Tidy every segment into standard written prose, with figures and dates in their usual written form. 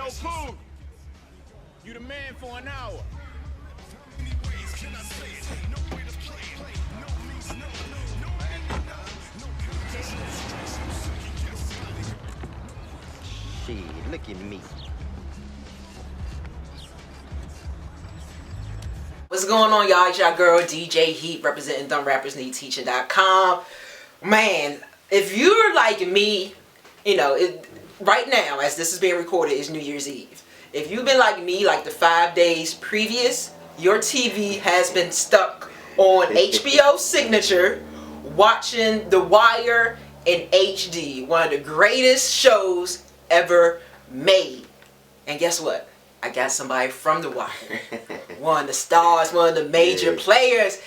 Yo, Poot, you the man for an hour. Shit, look at me. What's going on, y'all? It's your girl DJ Heat representing DumbRappersNeedTeaching.com. Man, if you're like me, you know, right now as this is being recorded is New Year's Eve. If you've been like me, like the 5 days previous, your TV has been stuck on HBO Signature watching The Wire in HD, one of the greatest shows ever made. And guess what? I got somebody from The Wire. One of the stars, one of the major players.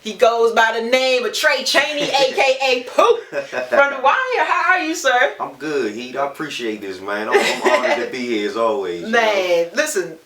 He goes by the name of Tray Chaney, a.k.a. Poot, from The Wire. How are you, sir? I'm good, Heat. I appreciate this, man. I'm honored to be here as always. Man, listen,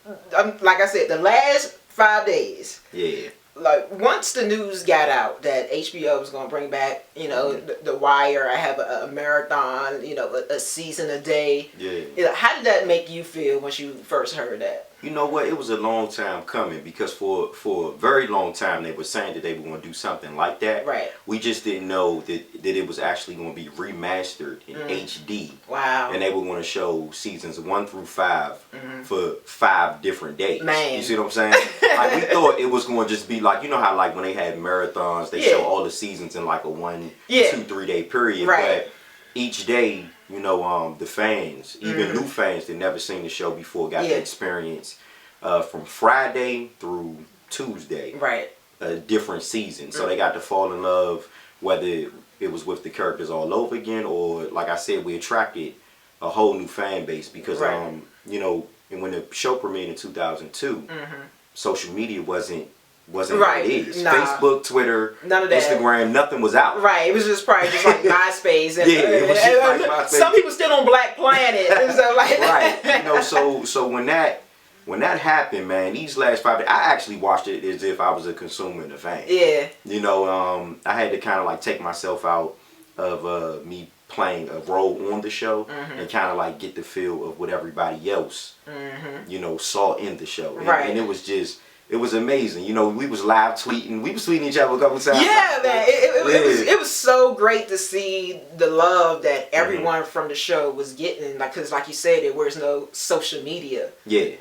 like I said, the last 5 days. Yeah. Like, once the news got out that HBO was going to bring back, you know, the Wire, I have a marathon, you know, a season a day. Yeah. You know, how did that make you feel once you first heard that? You know what? It was a long time coming because for a very long time they were saying that they were going to do something like that. Right. We just didn't know that it was actually going to be remastered in HD. Wow. And they were going to show seasons 1 through 5 for 5 different days. Man. You see what I'm saying? Like, we thought it was going to just be like, you know how like when they had marathons, they show all the seasons in like a 1, 2, 3 day period. Right. But each day, you know, the fans, even new fans that never seen the show before, got the experience from Friday through Tuesday. Right. A different season. So they got to fall in love, whether it was with the characters all over again or, like I said, we attracted a whole new fan base because, you know, and when the show premiered in 2002, social media wasn't what it is. Nah. Facebook, Twitter, none of that. Instagram, nothing was out. Right, it was just probably just like MySpace. And, it was just like MySpace. Some people still on Black Planet. And so like, right. You know, so when that happened, man, these last 5 days, I actually watched it as if I was a consumer and a fan. Yeah. You know, I had to kind of like take myself out of me playing a role on the show and kind of like get the feel of what everybody else, you know, saw in the show. And it was just... It was amazing. You know, we was live tweeting. We was tweeting each other a couple times. Yeah, man. It was so great to see the love that everyone from the show was getting. Like, because like you said, there was no social media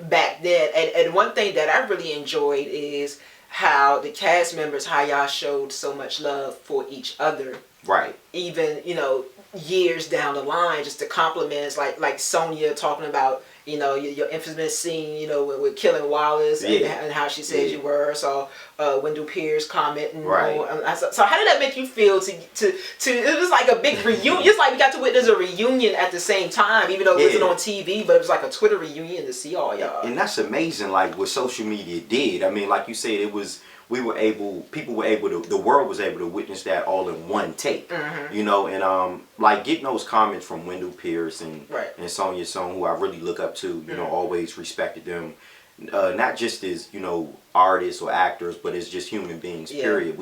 back then. And one thing that I really enjoyed is how the cast members, how y'all showed so much love for each other. Right. Even, you know, years down the line, just the compliments, like Sonya talking about, you know, your infamous scene, you know, with killing Wallace and how she said you were. So Wendell Pierce commenting. So how did that make you feel to it was like a big reunion. It's like we got to witness a reunion at the same time, even though it wasn't on TV, but it was like a Twitter reunion to see all y'all. And that's amazing, like what social media did. I mean, like you said, it was... the world was able to witness that all in one take, you know, and like getting those comments from Wendell Pierce and Sonya Song, who I really look up to, you know, always respected them, not just as, you know, artists or actors, but as just human beings, period.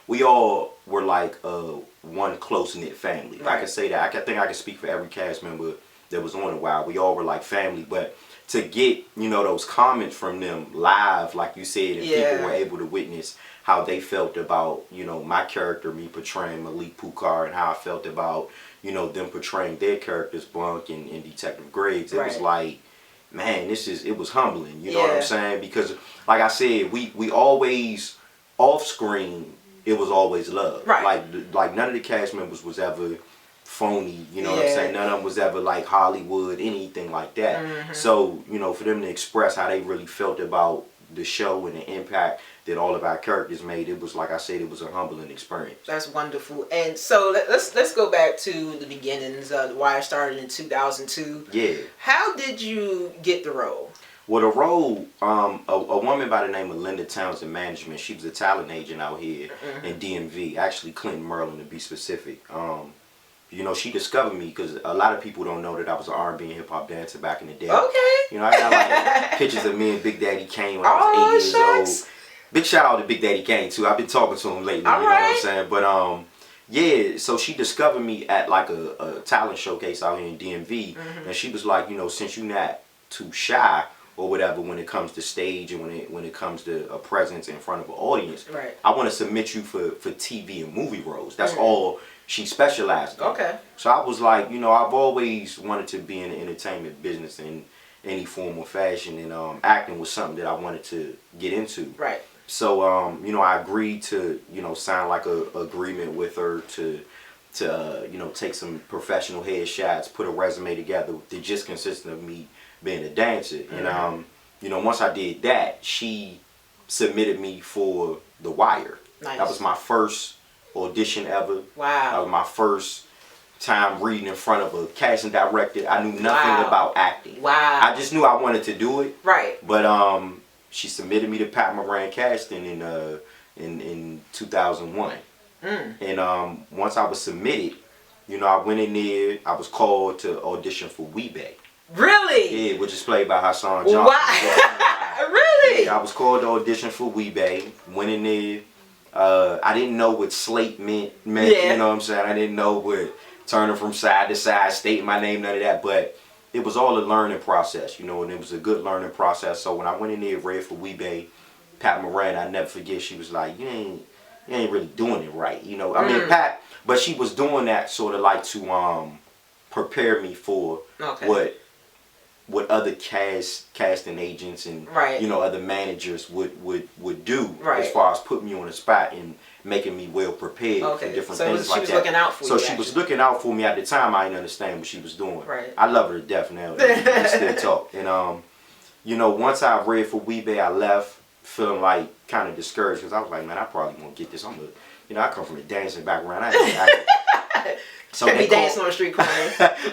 We all were like one close-knit family. I can say that. I think I can speak for every cast member that was on a while. We all were like family, but to get, you know, those comments from them live, like you said, and people were able to witness how they felt about, you know, my character, me portraying Malik Pukar, and how I felt about, you know, them portraying their characters, Bunk and Detective Graves. It was like, man, it was humbling, you know what I'm saying? Because, like I said, we always, off screen, it was always love. Like none of the cast members was ever phony, you know what I'm saying? None of them was ever like Hollywood, anything like that. So, you know, for them to express how they really felt about the show and the impact that all of our characters made, it was, like I said, it was a humbling experience. That's wonderful. And so let's go back to the beginnings. The Wire started in 2002. Yeah. How did you get the role? Well, the role, a woman by the name of Linda Townsend Management, she was a talent agent out here in DMV, actually Clinton, Maryland to be specific. You know, she discovered me because a lot of people don't know that I was an R&B and hip hop dancer back in the day. Okay. You know, I got like pictures of me and Big Daddy Kane when I was 8 years old. Big shout out to Big Daddy Kane too. I've been talking to him lately. You know what I'm saying? But yeah, so she discovered me at like a talent showcase out here in DMV, and she was like, you know, since you not too shy or whatever when it comes to stage and when it comes to a presence in front of an audience. Right. I want to submit you for TV and movie roles. That's all she specialized in. Okay. So I was like, you know, I've always wanted to be in the entertainment business in any form or fashion, and acting was something that I wanted to get into. Right. So you know, I agreed to, you know, sign like a agreement with her to you know, take some professional headshots, put a resume together that just consisted of me being a dancer. And you know, once I did that, she submitted me for The Wire. Nice. That was my first audition ever. Wow. That was my first time reading in front of a casting director. I knew nothing about acting. Wow. I just knew I wanted to do it. Right. But she submitted me to Pat Moran casting in 2001. And once I was submitted, you know, I went in there. I was called to audition for Weebay. Really? Yeah, which is played by Hassan Johnson. Wow. Really? Yeah, I was called to audition for Weebay. Went in there. I didn't know what slate meant. Yeah. You know what I'm saying? I didn't know what turning from side to side, stating my name, none of that. But it was all a learning process, you know, and it was a good learning process. So when I went in there, read for Weebay, Pat Moran, I never forget, she was like, you ain't really doing it right, you know. I mean, Pat, but she was doing that sort of like to prepare me for what other casting agents and you know, other managers would do as far as putting me on the spot and making me well prepared for different things like that. So she was looking out for you. So she was looking out for me at the time. I didn't understand what she was doing. Right. I love her to death now. We still talk. And you know, once I read for Weebay, I left feeling like kind of discouraged because I was like, man, I probably won't get this. You know, I come from a dancing background. So they dancing on the street corner.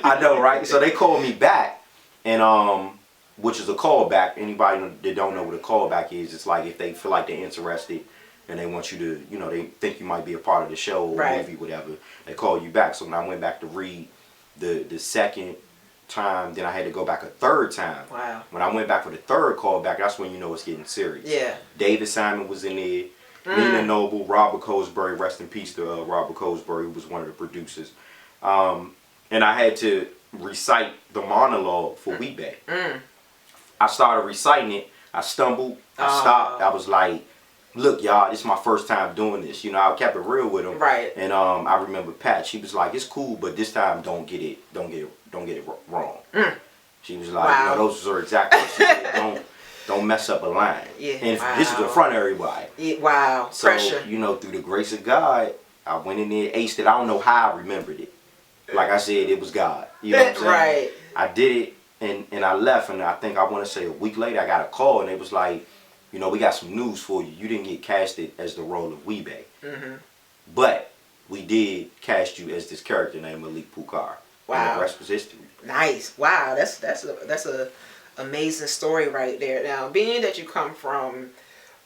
I know, right? So they called me back. And which is a callback. Anybody that don't know what a callback is, it's like if they feel like they're interested and they want you to, you know, they think you might be a part of the show or movie, whatever, they call you back. So when I went back to read the second time, then I had to go back a third time. Wow. When I went back for the third callback, that's when you know it's getting serious. Yeah. David Simon was in there, Nina Noble, Robert Cosbury, rest in peace to Robert Cosbury, who was one of the producers. And I had to recite the monologue for Weebay. I started reciting it. I stumbled. I stopped. I was like, look, y'all, this is my first time doing this. You know, I kept it real with him. Right. And I remember Pat, she was like, it's cool, but this time don't get it wrong. She was like, you know, those are exactly what she said. Don't mess up a line. Yeah. And this is in front of everybody. Yeah, wow. So, pressure. You know, through the grace of God, I went in there, aced it. I don't know how I remembered it. Like I said, it was God. You know what I'm saying? Right. I did it, and I left, and I think I want to say a week later, I got a call, and it was like, you know, we got some news for you. You didn't get casted as the role of Weebay. But we did cast you as this character named Malik Pukar. Wow. And the rest was history. Nice. Wow. That's a amazing story right there. Now, being that you come from,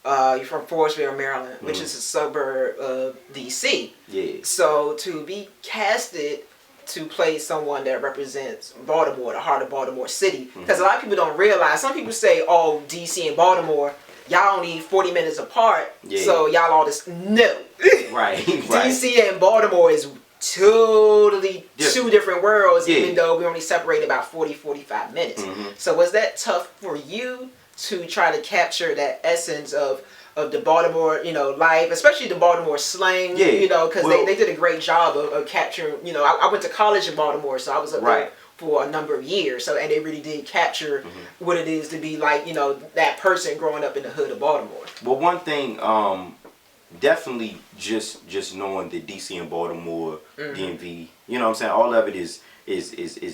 you're from Forestville, Maryland, which is a suburb of D.C. Yeah. So to be casted to play someone that represents Baltimore, the heart of Baltimore City, because a lot of people don't realize. Some people say, "Oh, D.C. and Baltimore, y'all only 40 minutes apart, so y'all all this." No. Right. D.C. and Baltimore is totally two different worlds, even though we only separate about 45 minutes. So was that tough for you to try to capture that essence of the Baltimore, you know, life, especially the Baltimore slang, you know, because they did a great job of capturing, you know, I went to college in Baltimore, so I was up there for a number of years, so, and they really did capture what it is to be like, you know, that person growing up in the hood of Baltimore. Well, one thing, definitely just knowing the DC and Baltimore, DMV, you know what I'm saying, all of it is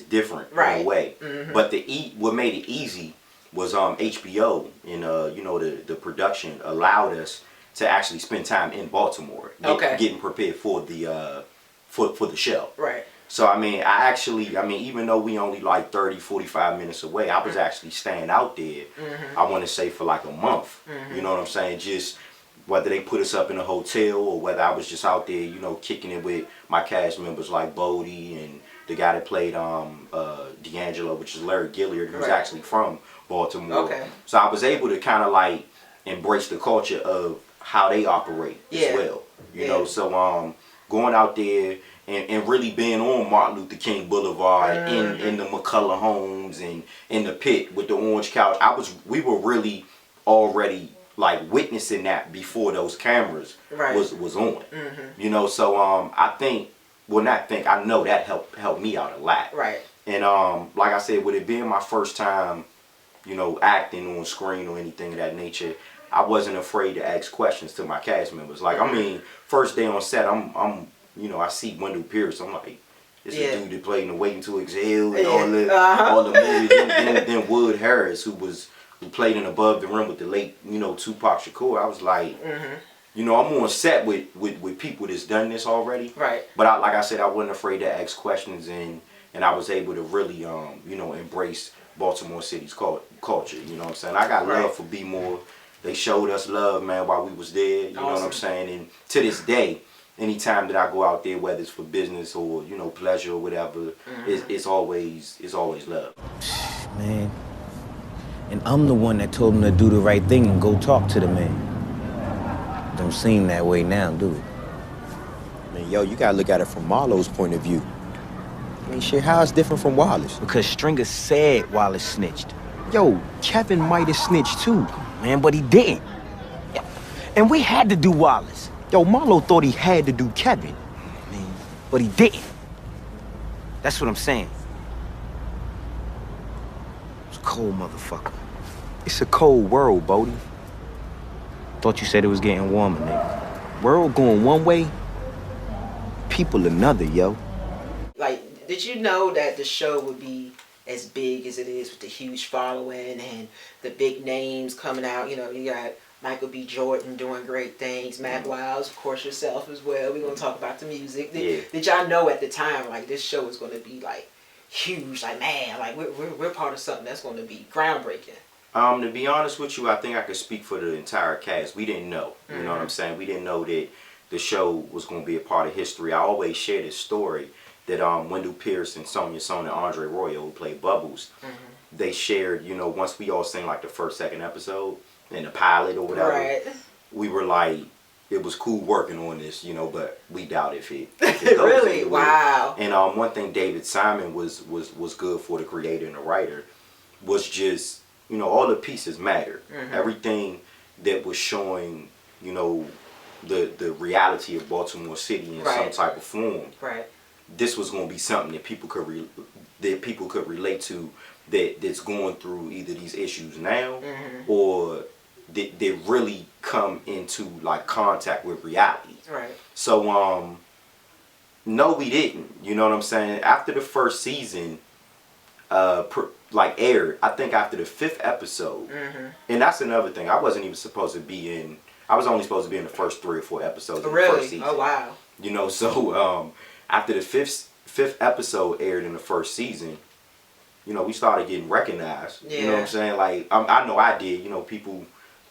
different in a way, but what made it easy was HBO, and you know, the production allowed us to actually spend time in Baltimore, getting prepared for the show. Right. So I mean, even though we only like 30-45 minutes away, I was actually staying out there. I want to say for like a month. You know what I'm saying? Just whether they put us up in a hotel or whether I was just out there, you know, kicking it with my cast members like Bodie and the guy that played D'Angelo, which is Larry Gilliard, who's actually from Baltimore. So I was able to kind of like embrace the culture of how they operate as well. You know, so going out there and really being on Martin Luther King Boulevard in the McCullough homes and in the pit with the orange couch. We were really already like witnessing that before those cameras was on. You know, so I know that helped me out a lot. Right. And like I said, with it being my first time, you know, acting on screen or anything of that nature, I wasn't afraid to ask questions to my cast members. Like, I mean, first day on set, I'm you know, I see Wendell Pierce. I'm like, this is a dude that played in the Waiting to Exhale and all the movies. Then Wood Harris, who played in Above the Rim with the late, you know, Tupac Shakur. I was like, you know, I'm on set with people that's done this already. Right. But like I said, I wasn't afraid to ask questions, and I was able to really, you know, embrace Baltimore City's culture. You know what I'm saying? I got love for B More. They showed us love, man, while we was there. You know what I'm saying? And to this day, anytime that I go out there, whether it's for business or, you know, pleasure or whatever, it's always love. Man, and I'm the one that told him to do the right thing and go talk to the man. Don't seem that way now, do it? Man, yo, you gotta look at it from Marlo's point of view. I mean, shit, how it's different from Wallace? Because Stringer said Wallace snitched. Yo, Kevin might have snitched too, man, but he didn't. And we had to do Wallace. Yo, Marlo thought he had to do Kevin, man, but he didn't. That's what I'm saying. It's a cold motherfucker. It's a cold world, Bodie. Thought you said it was getting warmer, nigga. World going one way, people another, yo. Like, did you know that the show would be as big as it is with the huge following and the big names coming out? You know, you got Michael B. Jordan doing great things, Matt Wiles, of course, yourself as well. We're going to talk about the music. Did y'all know at the time, like, this show was going to be, like, huge? Like, man, like, we're part of something that's going to be groundbreaking. To be honest with you, I think I could speak for the entire cast. We didn't know. You know what I'm saying? We didn't know that the show was going to be a part of history. I always share this story that Wendell Pierce and Sonia Son and Andre Royo, who played Bubbles, they shared, you know, once we all seen, like, the first, second episode, in the pilot or whatever, we were like, it was cool working on this, you know, but we doubt if it goes really? Wow. And one thing David Simon was good for, the creator and the writer, was just, you know, all the pieces matter. Everything that was showing, you know, the reality of Baltimore City in some type of form. This was going to be something that people could relate to, that's going through either these issues now or that really come into like contact with reality. So no, we didn't. You know what I'm saying? After the first season aired, I think after the 5th episode, and that's another thing, I wasn't even supposed to be in. I was only supposed to be in the first 3 or 4 episodes of the first season. Oh wow. You know, so after the fifth episode aired in the first season, you know, we started getting recognized. You know what I'm saying? Like, I know I did. You know, people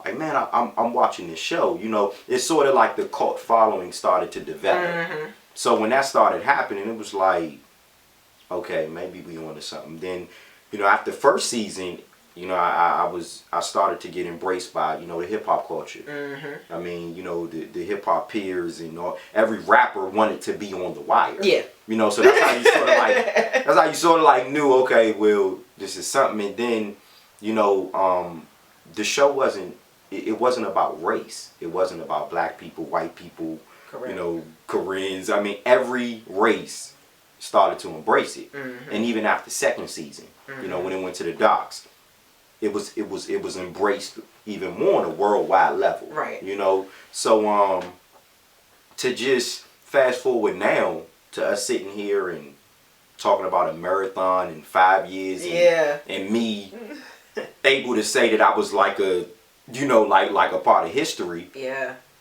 like, man, I'm watching this show. You know, it's sort of like the cult following started to develop. So when that started happening, it was like, okay, maybe we onto something. Then, you know, after first season, you know, I started to get embraced by, you know, the hip hop culture. I mean, you know, the hip hop peers and all, every rapper wanted to be on The Wire. You know, so that's how you sort of like knew, okay, well, this is something. And then, you know, the show wasn't about race. It wasn't about black people, white people, you know, Koreans. I mean, every race started to embrace it. And even after second season, you know, when it went to the docks, it was embraced even more on a worldwide level. You know, so to just fast forward now to us sitting here and talking about a marathon in 5 years, and me able to say that I was like a, you know, like a part of history.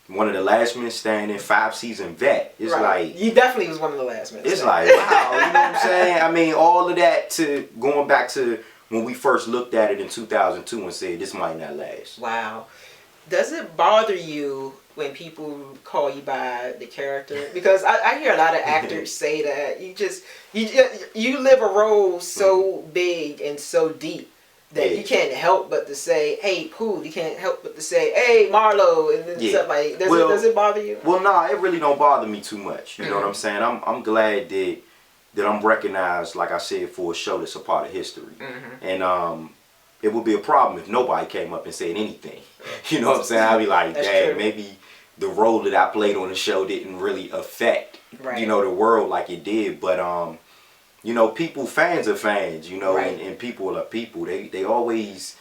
One of the last men standing, 5-season vet. It's like, you definitely was one of the last men. It's like, wow, you know what I'm saying? I mean, all of that to going back to when we first looked at it in 2002 and said this might not last. Wow. Does it bother you when people call you by the character? Because I hear a lot of actors say that you live a role so big and so deep that you can't help but to say, hey, Poot. You can't help but to say, hey, Marlo, and stuff like. Does it bother you? Well, no, it really don't bother me too much. You know what I'm saying? I'm glad that I'm recognized, like I said, for a show that's a part of history. And it would be a problem if nobody came up and said anything. You know what I'm saying? I'd be like, dang, maybe the role that I played on the show didn't really affect, you know, the world like it did. But you know, fans are fans, you know, and people are people. They always,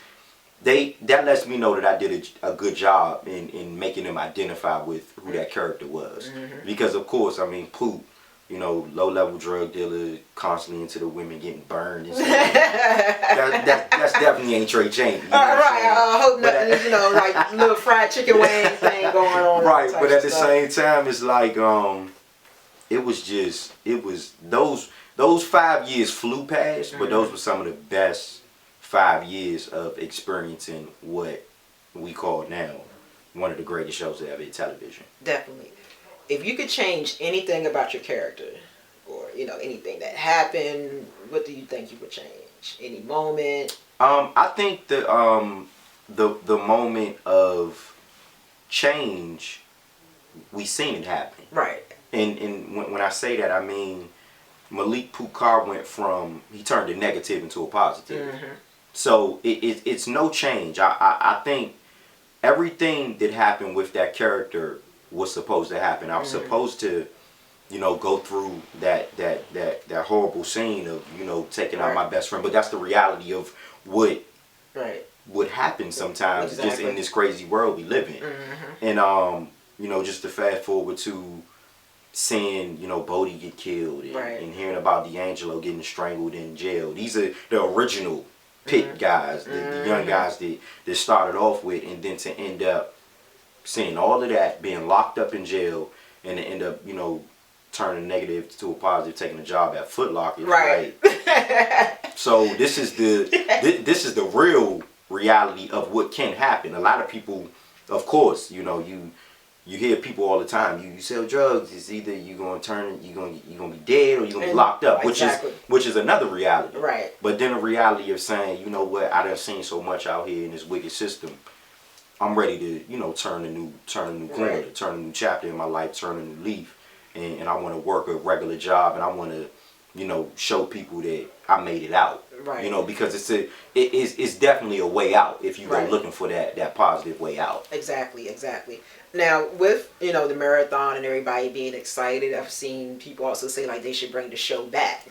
that lets me know that I did a good job in making them identify with who that character was. Because, of course, I mean, Poot, you know, low-level drug dealer, constantly into the women getting burned and stuff. That's definitely ain't Tray Chaney. You know I hope nothing, you know, like little fried chicken wing thing going on. Right, but at the same time, it's like, it was those 5 years flew past, but those were some of the best 5 years of experiencing what we call now one of the greatest shows that ever hit television. Definitely. If you could change anything about your character, or you know anything that happened, what do you think you would change? Any moment? I think the moment of change, we seen it happen. Right. And when I say that, I mean Malik Pukar went from, he turned a negative into a positive. So it's no change. I think everything that happened with that character was supposed to happen. I was supposed to, you know, go through that horrible scene of, you know, taking out my best friend. But that's the reality of what happens sometimes just in this crazy world we live in. And you know, just to fast forward to seeing, you know, Bodie get killed and hearing about D'Angelo getting strangled in jail. These are the original pit guys, the young guys that started off with, and then to end up seeing all of that, being locked up in jail, and to end up, you know, turning negative to a positive, taking a job at Foot Locker. Right. So this is the real reality of what can happen. A lot of people, of course, you know, you hear people all the time. You sell drugs. It's either you're gonna be dead or you're gonna be locked up, which is another reality. Right. But then a reality of saying, you know what, I done seen so much out here in this wicked system. I'm ready to, you know, turn a new corner, turn a new chapter in my life, turn a new leaf, and I want to work a regular job, and I want to, you know, show people that I made it out. Right. You know, because it's definitely a way out if you go looking for that positive way out. Exactly. Now, with, you know, the marathon and everybody being excited, I've seen people also say, like, they should bring the show back.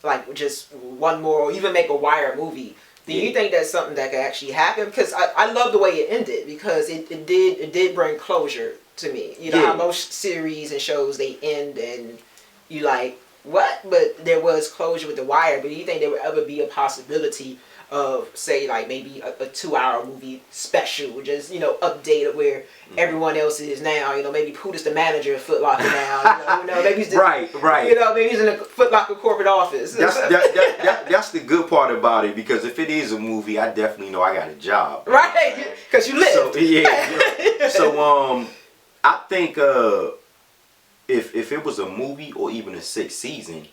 Like, just one more, or even make a Wire movie. Do you think that's something that could actually happen? Because I love the way it ended, because it did bring closure to me. You know how most series and shows, they end and you like, what? But there was closure with The Wire. But do you think there would ever be a possibility of, say, like maybe a 2-hour movie special, just, you know, updated where everyone else is now? You know, maybe Poot is the manager of Foot Locker now. You know, maybe he's the, right. You know, maybe he's in the Foot Locker corporate office. That's the good part about it, because if it is a movie, I definitely know I got a job. Right, because you live. So so I think if it was a movie or even a 6th season.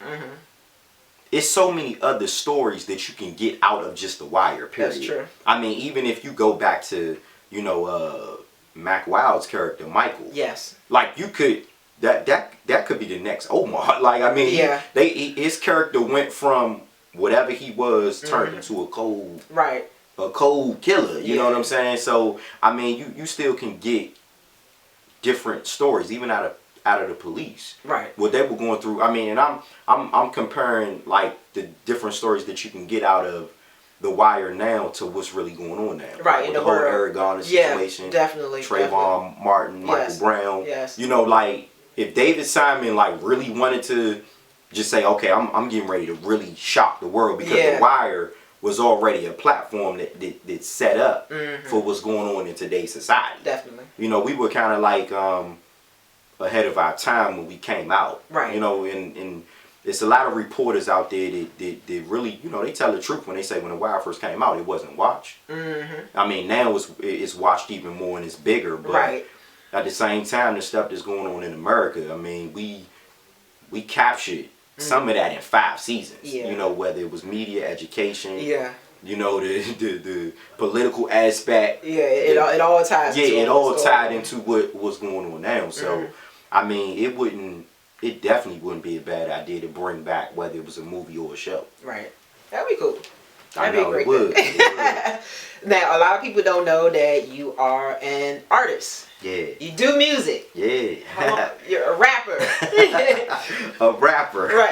It's so many other stories that you can get out of just The Wire, period. That's true. I mean, even if you go back to, you know, Mac Wild's character, Michael. Yes. Like, you could, that could be the next Omar. Like, I mean, his character went from whatever he was turned into a cold killer. You know what I'm saying? So, I mean, you still can get different stories, even out of the police, what they were going through. I mean, and I'm comparing like the different stories that you can get out of The Wire now to what's really going on now. Right, with the whole Eric Garner situation, definitely. Trayvon Martin, Michael Brown. Yes. You know, like if David Simon like really wanted to just say, okay, I'm getting ready to really shock the world, because The Wire was already a platform that set up for what's going on in today's society. Definitely. You know, we were kind of like ahead of our time when we came out. Right. You know, and it's a lot of reporters out there that really, you know, they tell the truth when they say when The Wire first came out, it wasn't watched. I mean, now it's watched even more and it's bigger. But at the same time, the stuff that's going on in America, I mean, we captured some of that in 5 seasons. You know, whether it was media, education, you know, the political aspect. Yeah, it all ties. Yeah, it all tied into what's going on now. So, I mean, it definitely wouldn't be a bad idea to bring back whether it was a movie or a show. Right, that'd be cool. That'd be a great thing. It would. Now, a lot of people don't know that you are an artist. Yeah. You do music. Yeah. You're a rapper. A rapper. Right.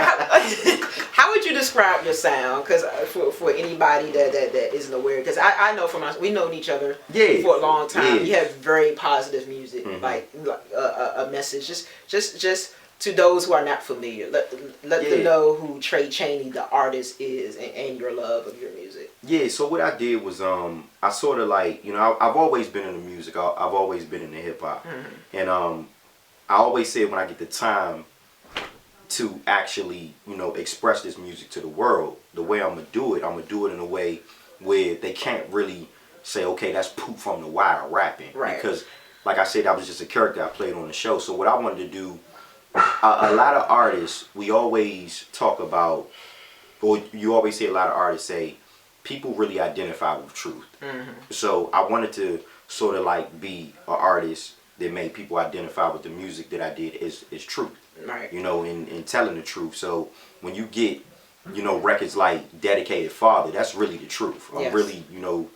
How would you describe your sound? Because for anybody that isn't aware, because I know from us, we known each other for a long time. Yeah. You have very positive music, like a message. Just to those who are not familiar, let them know who Tray Chaney, the artist, is, and your love of your music. Yeah, so what I did was I sort of like, you know, I've always been in the music. I've always been in the hip hop, and I always say when I get the time to actually, you know, express this music to the world, the way I'm gonna do it in a way where they can't really say, okay, that's Poot from The Wire rapping, right? Because, like I said, that was just a character I played on the show. So what I wanted to do. A lot of artists, we always talk about, or you always hear a lot of artists say, people really identify with truth. So I wanted to sort of like be an artist that made people identify with the music that I did is truth. Right. You know, in telling the truth. So when you get, you know, records like Dedicated Father, that's really the truth. I'm really, you know,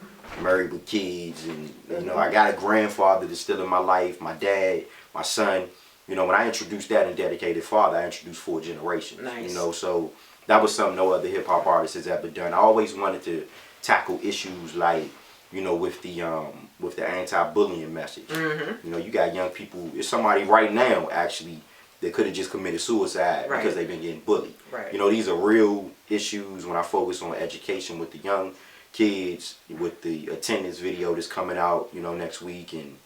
married with kids, and, you know, I got a grandfather that's still in my life, my dad, my son. You know, when I introduced that in Dedicated Father, I introduced 4 generations. Nice. You know, so that was something no other hip hop artist has ever done. I always wanted to tackle issues like, you know, with the anti-bullying message. You know, you got young people. It's somebody right now actually that could have just committed suicide because they've been getting bullied. Right. You know, these are real issues. When I focus on education with the young kids, with the attendance video that's coming out, you know, next week, and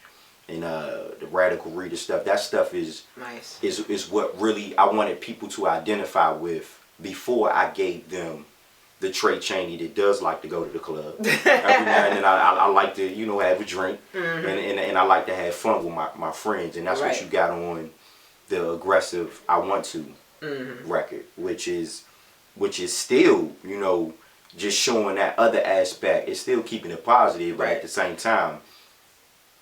the radical reader stuff. That stuff is nice. Is what really I wanted people to identify with before I gave them the Tray Chaney that does like to go to the club. Every now and then I like to, you know, have a drink, and I like to have fun with my friends, and that's what you got on the Aggressive I Want To record, which is still, you know, just showing that other aspect. It's still keeping it positive, but at the same time,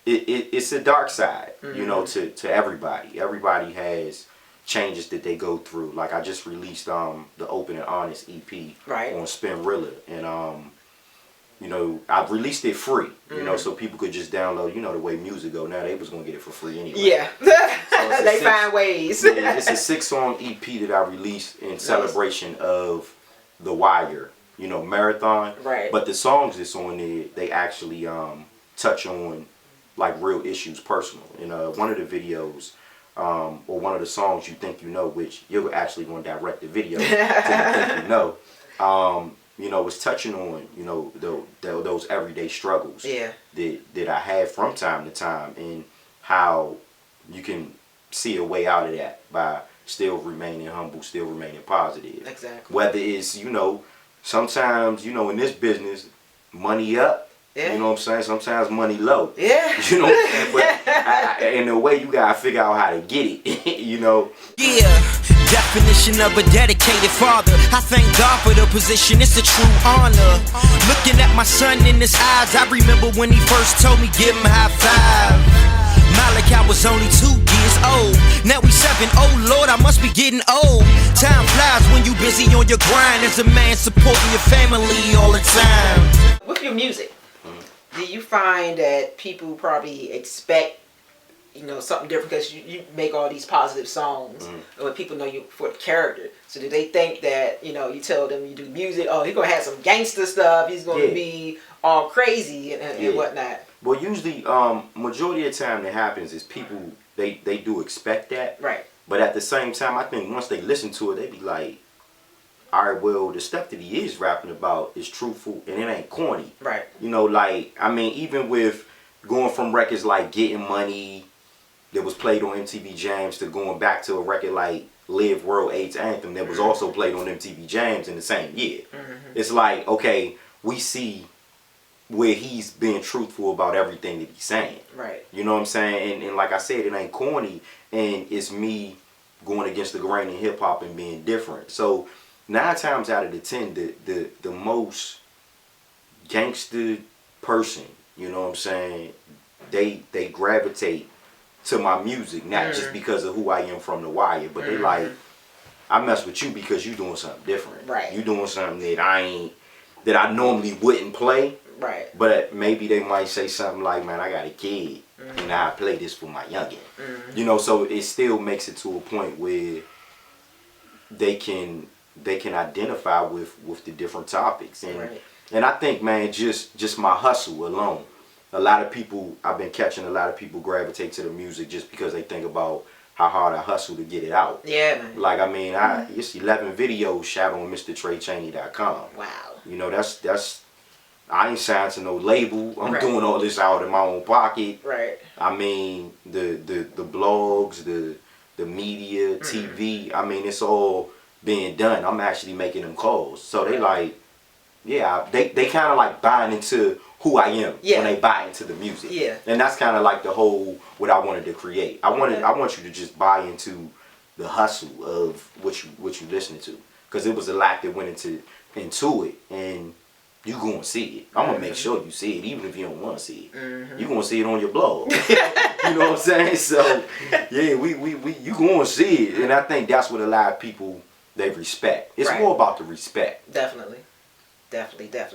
it's a dark side, you know, to everybody. Everybody has changes that they go through. Like I just released the Open and Honest EP on Spinrilla, and you know, I've released it free, you know, so people could just download. You know the way music go now, they was gonna get it for free anyway. Yeah, so they find ways. Yeah, it's a 6-song EP that I released in celebration of The Wire, you know, marathon. Right. But the songs that's on there, they actually touch on like real issues, personal. And one of the videos, or one of the songs, You Think You Know, which you're actually going to direct the video to You Think You Know, you know, was touching on, you know, those everyday struggles that I have from time to time, and how you can see a way out of that by still remaining humble, still remaining positive. Exactly. Whether it's, you know, sometimes, you know, in this business, money up. Yeah. You know what I'm saying? Sometimes money low. Yeah. You know what I'm saying? But in a way, you gotta figure out how to get it. You know? Yeah. Definition of a dedicated father. I thank God for the position. It's a true honor. Looking at my son in his eyes, I remember when he first told me give him a high five. Malik, I was only 2 years old. Now we 7. Oh Lord, I must be getting old. Time flies when you busy on your grind as a man supporting your family all the time. With your music, do you find that people probably expect, you know, something different because you make all these positive songs, when people know you for the character? So do they think that, you know, you tell them you do music, oh, he's gonna have some gangster stuff, he's gonna be all crazy and whatnot? Well, usually, majority of the time that happens is people they do expect that, right? But at the same time, I think once they listen to it, they be like, all right, well, the stuff that he is rapping about is truthful and it ain't corny. Right. You know, like, I mean, even with going from records like Getting Money that was played on MTV Jams to going back to a record like Live World AIDS Anthem that was also played on MTV Jams in the same year. It's like, okay, we see where he's being truthful about everything that he's saying. Right. You know what I'm saying? And like I said, it ain't corny, and it's me going against the grain in hip-hop and being different. So 9 times out of the 10, the most gangster person, you know what I'm saying, they gravitate to my music, not just because of who I am from The Wire, but they like, I mess with you because you doing something different. Right. You doing something that I normally wouldn't play. Right. But maybe they might say something like, man, I got a kid and I play this for my youngin. You know, so it still makes it to a point where they can identify with the different topics. And I think, man, just my hustle alone. I've been catching a lot of people gravitate to the music just because they think about how hard I hustle to get it out. Yeah, man. Like, I mean, it's 11 videos shot on MrTrayChaney.com. Wow. You know, that's I ain't signed to no label. I'm doing all this out in my own pocket. Right. I mean, the blogs, the media, TV, I mean, it's all being done. I'm actually making them calls. So they like, yeah, they kind of like buying into who I am when they buy into the music. Yeah. And that's kind of like the whole, what I wanted to create. I want you to just buy into the hustle of what you listening to. Because it was a lot that went into it. And you gonna see it. I'm gonna make sure you see it, even if you don't want to see it. You gonna see it on your blog. You know what I'm saying? So yeah, you gonna see it, and I think that's what a lot of people they respect. It's more about the respect. Definitely,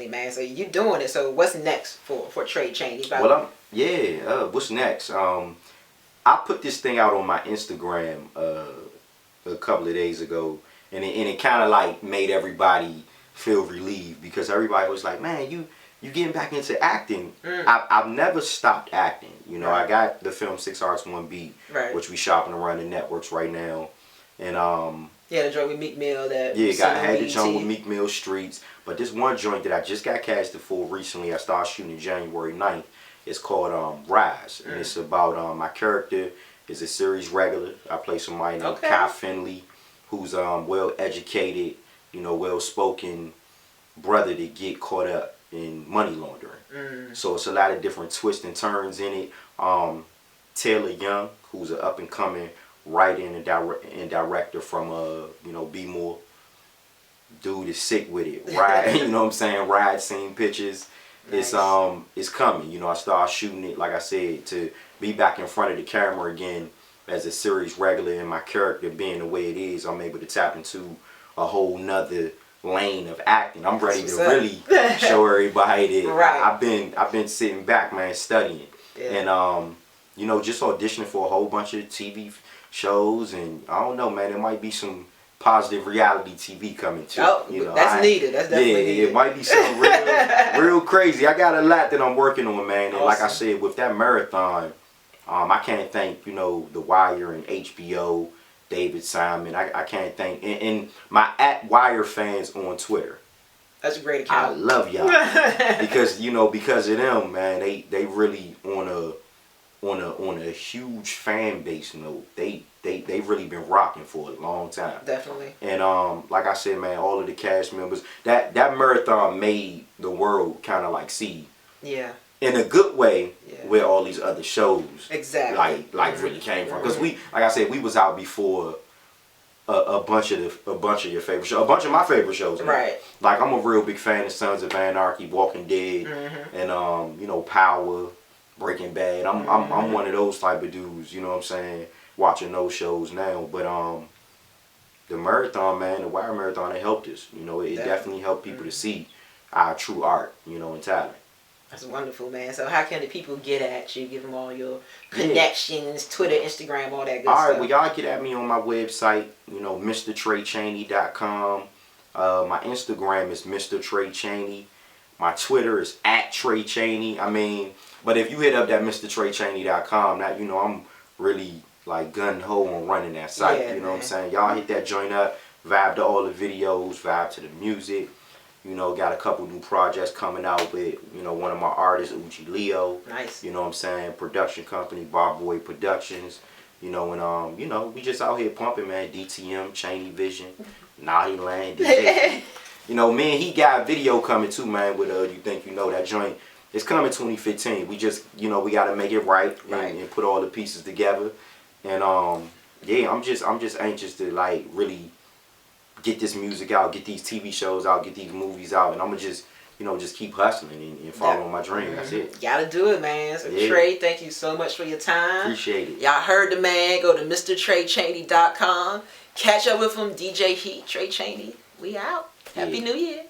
man. So you doing it. So what's next for Tray Chaney? What's next? I put this thing out on my Instagram a couple of days ago, and it kind of like made everybody feel relieved because everybody was like, man, you getting back into acting. I've never stopped acting. You know, I got the film 6 Arts 1 Beat, which we shopping around the networks right now. And the joint with Meek Mill that had the joint with Meek Mill Streets. But this one joint that I just got casted for recently, I started shooting January 9th. It's called Rise. And it's about my character is a series regular. I play somebody named Kai Finley, who's well educated, you know, well-spoken brother to get caught up in money laundering. So it's a lot of different twists and turns in it. Taylor Young, who's an up-and-coming writer and director from, Be More. Dude is sick with it. Ride, you know what I'm saying? Ride scene pictures. Nice. It's coming. You know, I started shooting it, like I said, to be back in front of the camera again as a series regular, and my character being the way it is, I'm able to tap into a whole nother lane of acting. I'm ready to really show everybody that I've been sitting back, man, studying. And just auditioning for a whole bunch of TV shows, and I don't know, man, there might be some positive reality TV coming too. That's needed. That's definitely needed. It might be something real crazy. I got a lot that I'm working on, man, and like I said, with that marathon, I can't thank, The Wire and HBO, David Simon. I can't thank and my @Wire fans on Twitter. That's a great account. I love y'all because because of them, man. They really on a huge fan base note. They really been rocking for a long time. Definitely. And like I said, man, all of the cast members, that marathon made the world kind of like see. Yeah. In a good way, where all these other shows really came from, because we, like I said, we was out before a bunch of your favorite shows, a bunch of my favorite shows. Man. Right. Like I'm a real big fan of Sons of Anarchy, Walking Dead, and Power, Breaking Bad. I'm one of those type of dudes. You know what I'm saying? Watching those shows now, but the marathon, man, the Wire Marathon, it helped us. It definitely helped people to see our true art, and talent. That's wonderful, man. So how can the people get at you? Give them all your connections, Twitter, Instagram, all that good stuff. All right, well, y'all get at me on my website, MrTrayChaney.com. My Instagram is Mr. Tray Chaney. My Twitter is @TrayChaney. I mean, but if you hit up that MrTrayChaney.com, that, I'm really like gun-ho on running that site. What I'm saying? Y'all hit that joint up, vibe to all the videos, vibe to the music. Got a couple new projects coming out with, one of my artists, Uchi Leo. Nice. You know what I'm saying? Production company, Bar Boy Productions. We just out here pumping, man. DTM, Chaney Vision, Naughty Land, DJ. Me and he got a video coming too, man, with You Think You Know. That joint. It's coming 2015. We just, we got to make it right. And put all the pieces together. And I'm just anxious to like really get this music out, get these TV shows out, get these movies out, and I'm gonna just you know, just keep hustling and following my dream. That's it. Gotta do it, man. So Trey, thank you so much for your time. Appreciate it. Y'all heard the man. Go to MrTrayChaney.com. Catch up with him, DJ Heat, Tray Chaney. We out. Happy New Year.